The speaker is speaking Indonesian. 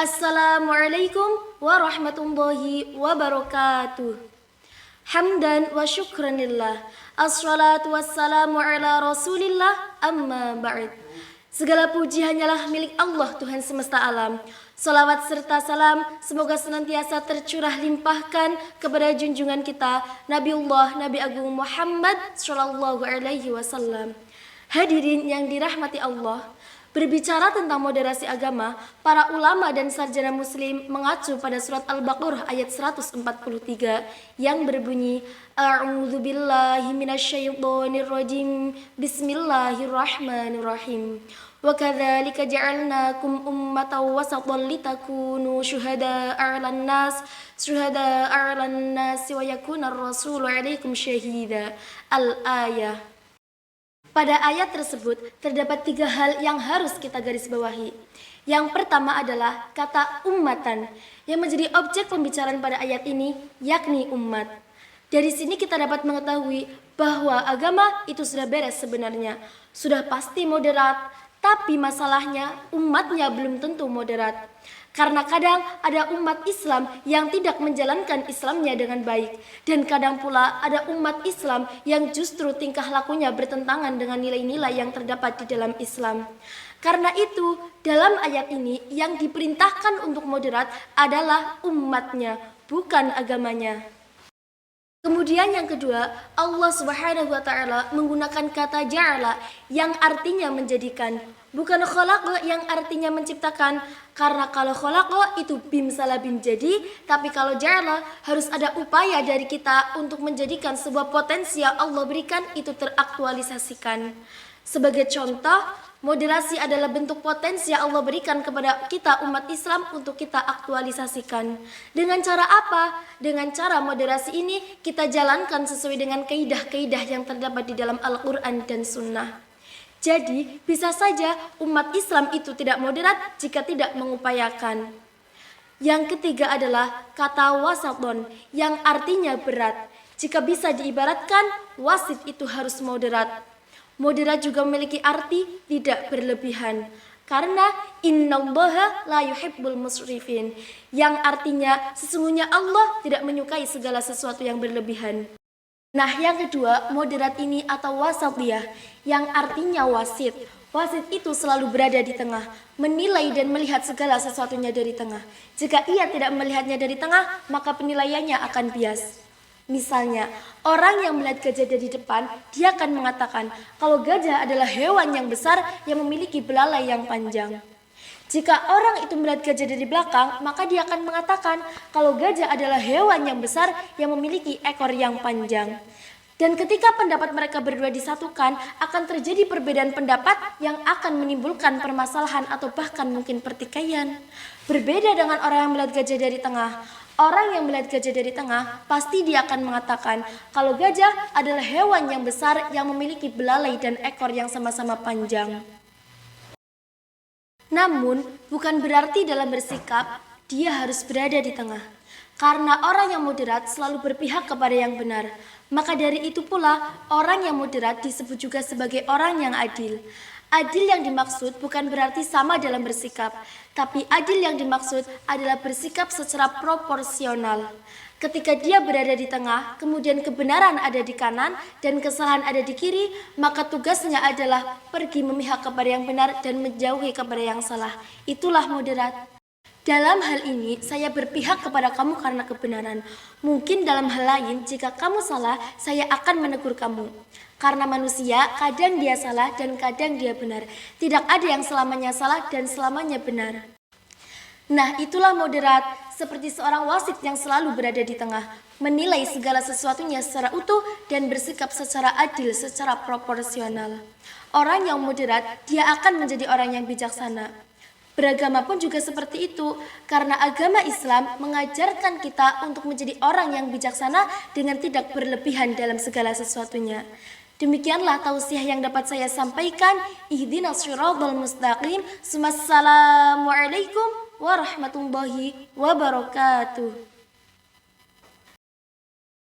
Assalamualaikum warahmatullahi wabarakatuh. Hamdan wa syukranillah. Assalatu wassalamu ala rasulillah, amma ba'd. Segala puji hanyalah milik Allah, Tuhan semesta alam. Salawat serta salam semoga senantiasa tercurah limpahkan kepada junjungan kita Nabiullah Nabi Agung Muhammad sallallahu alaihi wasallam. Hadirin yang dirahmati Allah, berbicara tentang moderasi agama, para ulama dan sarjana muslim mengacu pada surat Al-Baqarah ayat 143 yang berbunyi, A'udzubillahi minasyaitonirrajim, Bismillahirrahmanirrahim. Wa kadzalika ja'alnakum ummatan wasatan litakunu syuhada'a 'alan nas wa yakuna ar-rasulu 'alaikum syahida. Al-ayah. Pada ayat tersebut terdapat 3 hal yang harus kita garis bawahi. Yang pertama adalah kata ummatan yang menjadi objek pembicaraan pada ayat ini, yakni umat. Dari sini kita dapat mengetahui bahwa agama itu sudah beres sebenarnya, sudah pasti moderat, tapi masalahnya umatnya belum tentu moderat. Karena kadang ada umat Islam yang tidak menjalankan Islamnya dengan baik, dan kadang pula ada umat Islam yang justru tingkah lakunya bertentangan dengan nilai-nilai yang terdapat di dalam Islam. Karena itu, dalam ayat ini yang diperintahkan untuk moderat adalah umatnya, bukan agamanya. Kemudian yang kedua, Allah Subhanahu wa ta'ala menggunakan kata ja'ala yang artinya menjadikan, bukan khalaqa yang artinya menciptakan. Karena kalau khalaqa itu bim salah bim jadi, tapi kalau ja'ala harus ada upaya dari kita untuk menjadikan sebuah potensi yang Allah berikan itu teraktualisasikan. Sebagai contoh, moderasi adalah bentuk potensi yang Allah berikan kepada kita umat Islam untuk kita aktualisasikan. Dengan cara apa? Dengan cara moderasi ini kita jalankan sesuai dengan kaidah-kaidah yang terdapat di dalam Al-Quran dan Sunnah. Jadi bisa saja umat Islam itu tidak moderat jika tidak mengupayakan. Yang ketiga adalah kata wasaton yang artinya berat. Jika bisa diibaratkan, wasit itu harus moderat. Moderat juga memiliki arti tidak berlebihan. Karena innallaha la yuhibbul musrifin, yang artinya sesungguhnya Allah tidak menyukai segala sesuatu yang berlebihan. Nah, yang kedua, moderat ini atau wasatiyah yang artinya wasit. Wasit itu selalu berada di tengah, menilai dan melihat segala sesuatunya dari tengah. Jika ia tidak melihatnya dari tengah, maka penilaiannya akan bias. Misalnya, orang yang melihat gajah dari depan, dia akan mengatakan kalau gajah adalah hewan yang besar yang memiliki belalai yang panjang. Jika orang itu melihat gajah dari belakang, maka dia akan mengatakan kalau gajah adalah hewan yang besar yang memiliki ekor yang panjang. Dan ketika pendapat mereka berdua disatukan, akan terjadi perbedaan pendapat yang akan menimbulkan permasalahan atau bahkan mungkin pertikaian. Berbeda dengan orang yang melihat gajah dari tengah. Orang yang melihat gajah dari tengah, pasti dia akan mengatakan kalau gajah adalah hewan yang besar yang memiliki belalai dan ekor yang sama-sama panjang. Namun, bukan berarti dalam bersikap, dia harus berada di tengah. Karena orang yang moderat selalu berpihak kepada yang benar. Maka dari itu pula, orang yang moderat disebut juga sebagai orang yang adil. Adil yang dimaksud bukan berarti sama dalam bersikap, tapi adil yang dimaksud adalah bersikap secara proporsional. Ketika dia berada di tengah, kemudian kebenaran ada di kanan dan kesalahan ada di kiri, maka tugasnya adalah pergi memihak kepada yang benar dan menjauhi kepada yang salah. Itulah moderat. Dalam hal ini, saya berpihak kepada kamu karena kebenaran. Mungkin dalam hal lain, jika kamu salah, saya akan menegur kamu. Karena manusia, kadang dia salah dan kadang dia benar. Tidak ada yang selamanya salah dan selamanya benar. Nah, itulah moderat, seperti seorang wasit yang selalu berada di tengah, menilai segala sesuatunya secara utuh dan bersikap secara adil, secara proporsional. Orang yang moderat, dia akan menjadi orang yang bijaksana. Beragama pun juga seperti itu, karena agama Islam mengajarkan kita untuk menjadi orang yang bijaksana dengan tidak berlebihan dalam segala sesuatunya. Demikianlah tausiah yang dapat saya sampaikan. Ihdinas shiratal mustaqim. Assalamualaikum warahmatullahi wabarakatuh.